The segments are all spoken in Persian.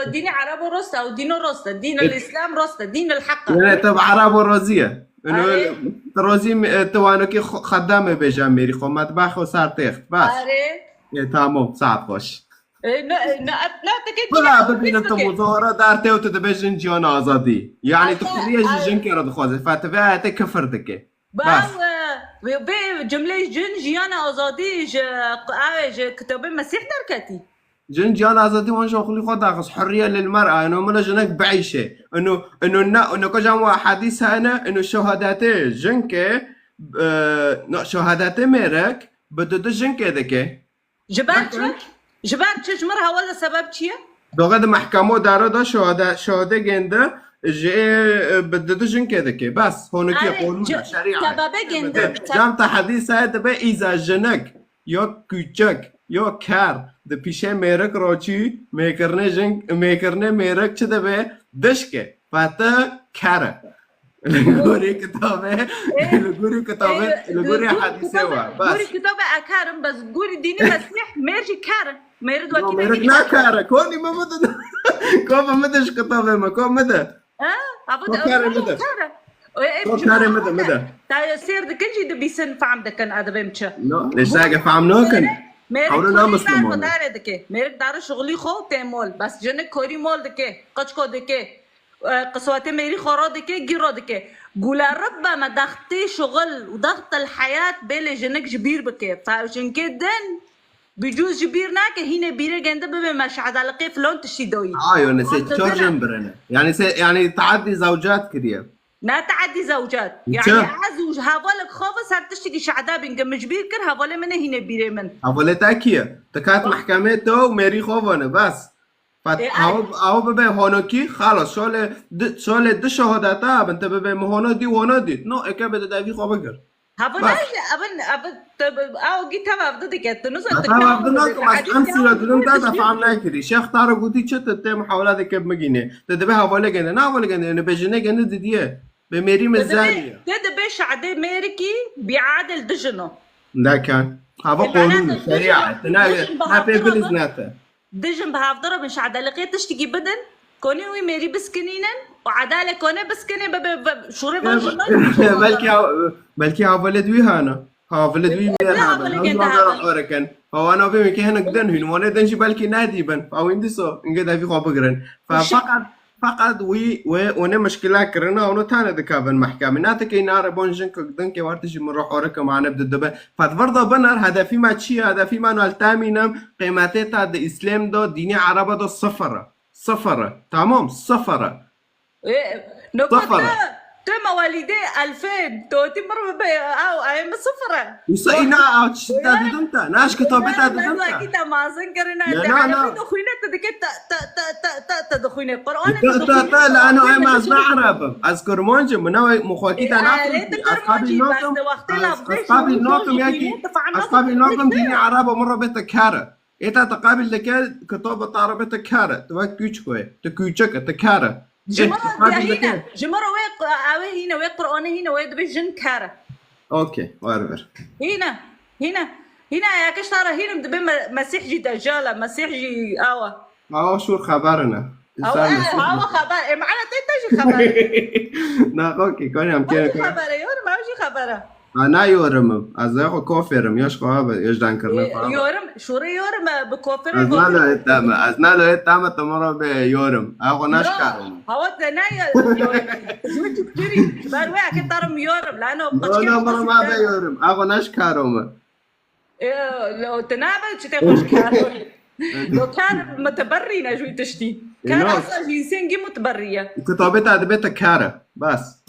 دين عرب ورسته ودين رسته دين الاسلام رسته دين الحق يعني طب عرب ورازيه انه آره رازي توانو كي خدامه بجاميري خو مطبخ و سر تخت بس آره تمام ساعت باش لا تكاد بلا ببینم تو مظاهره در تو تو دبیجن جان آزادی یعنی تو خلیه جن که را دخوازه فتوه ات کفر دکه بس جمله جن جیان آزادی کتاب مسیح درکتی جن جان آزادی وانشا خلی خود داخل حريه للمرأة انه ملا جنك بعيشه انه كجام حديث هنا انه شهادته جنك شهادته ميرك بده جنك دكه جبرت چه مرها ولا سبب چیه؟ دوغد محكمه داره دا شهاده گنده جه بده جنك دكه بس هونكي قانون شريعه سبب گنده جام تا حديث هذا به اذا جنك یا küçük یا کر ده پیشه میرک راچی میکرنه میرک چه ده به دشکه فتا کره لگوری کتابه لگوری حدیثه و بس گوری کتابه اکرم بس گوری دینی مسیح میرجی کره میرد وکی میرک نه کره کونی ما مده کوفا مدش کتابه ما کوف مده کره مده کره مده تا سير دكنجي دبيسن فعم دكن ادبم چه لا ليش ساقه فعم نوكن حولنا مسلمون ميرك دار شغلي خو تمول بس جنك كوري مول دكه قچكو دكه قصواتي ميري خورا دكه جيرو دكه قول رب ما ضغطي شغل وضغط الحياه بين جنك جبير بكه فعشان كده بجوز جبير ناك هنا بيره جنده بما مش عدالقي فلون تشيدوي ايوه نسيت تشرجن برنا يعني تعدي زوجات كده لا تعدي زوجات يعني عزوج هاولك خوفه صار تشتكي شعدا بنقم جبير كر هاوله من هنا بيره من هاوله تاكيه تكات محكمه تو ميري خوفونه بس او ببه هونوكي خلاص شال ده شهادتا بنت ببه مهونا دي وهنا دي نو اكا بده دافي خوفكر هاوله ابن او جيت هوا بدك تنص تمام بدنا ما امثله دون تا فهمنا كده شيخ طارق قلتي چت محاولات كيف مجينه تدبه هاوله جنه نا هاوله جنه انه بجنه جنه دي بميري مزانيه ده بيش عدي ميركي بيعادل دجنه لا كان هذا قانون شريعه ما في بلزناته دجن بهافضره مش عدالقيه تشتكي بدن كوني وي ميري بسكنينن وعداله كوني بسكني شوري بلكي هاولد وي هانا هاولد وي هذا هو انا بيمك هنا قدن هن وانا دنشي بلكي نادي بن او عندي سو انقد في خوبغرن فقط وي وانا مشكله كرنا ونو تانا دكابن محكمه ناتك نار بونجن كدن كي وارتش من روح اورك معنا بددبه فدبر بنر هدفي ما تشي هدفي ما نو التامينم قيمته تا الاسلام دو ديني عربه دو صفره تمام صفره تو مواليدي 2000 تو تمر او ايام صفره وصينا او تشتادنتا ناش كتابتها دنتا اكيد ما زنكرنا لا دخوينا تدكت تدخوينا القران لا انا ما اسمع عرب اذكر مونج منوي مخوكيتا اصحابي نوتم ديني عربه مره بتكاره ايتا تقابل لك كتابه عربه تكاره توك كوي تكوچك تكاره جمرة وي هنا وي قرآن هنا وي دبي جن كارة اوكي وارفر هنا يا كشتارة هنا دبي مسيح جي دجالة مسيح جي شو خبرنا خبر معنا تيجي خبر نا اوكي كوني ام كده خبر يور ما وجي خبره انا يورم از اخو كوفرم ياش خواب ياش دان كرنا يورم شوري يورم بكوفر از نالو تام تمر به يورم اخو ناش كارم هو تنايا زمت كتير بار ويا كترم يورم لانه لا ما به يورم اخو ناش كارم لو تنابل تخوش كارم لو كان متبري نجوي تشتي كان اصلا جنسين متبريه كتابتها دبيتك كاره بس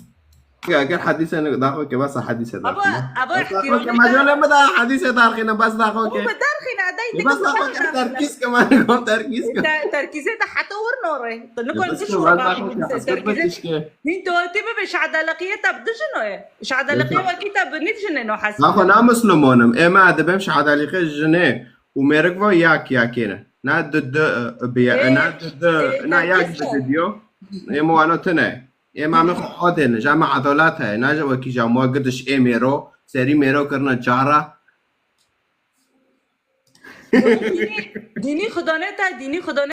اگر حدیث داخل که بس حدیث داخل ابا احترام مجال ما ده حدیث داخل بس داخل که داخل عداي بس داخل تركيز كمان كم تركيز تركيز ده حتور نوره نقول شو انتو تبي مش عدالقيه تبدجنو مش عدالقيه وكتاب نتجننو حسب اخو انا مسلمونم اما عاد بمش عدالقيه جنه ومرق ياكينا نا ضد نا ياك فيديو يمو انا تنه ما من خودن جامع عدالت ہے نا جو کی جامع قدش میرو سری میرو کرنا چارا دینی خدا نه تا دینی خدا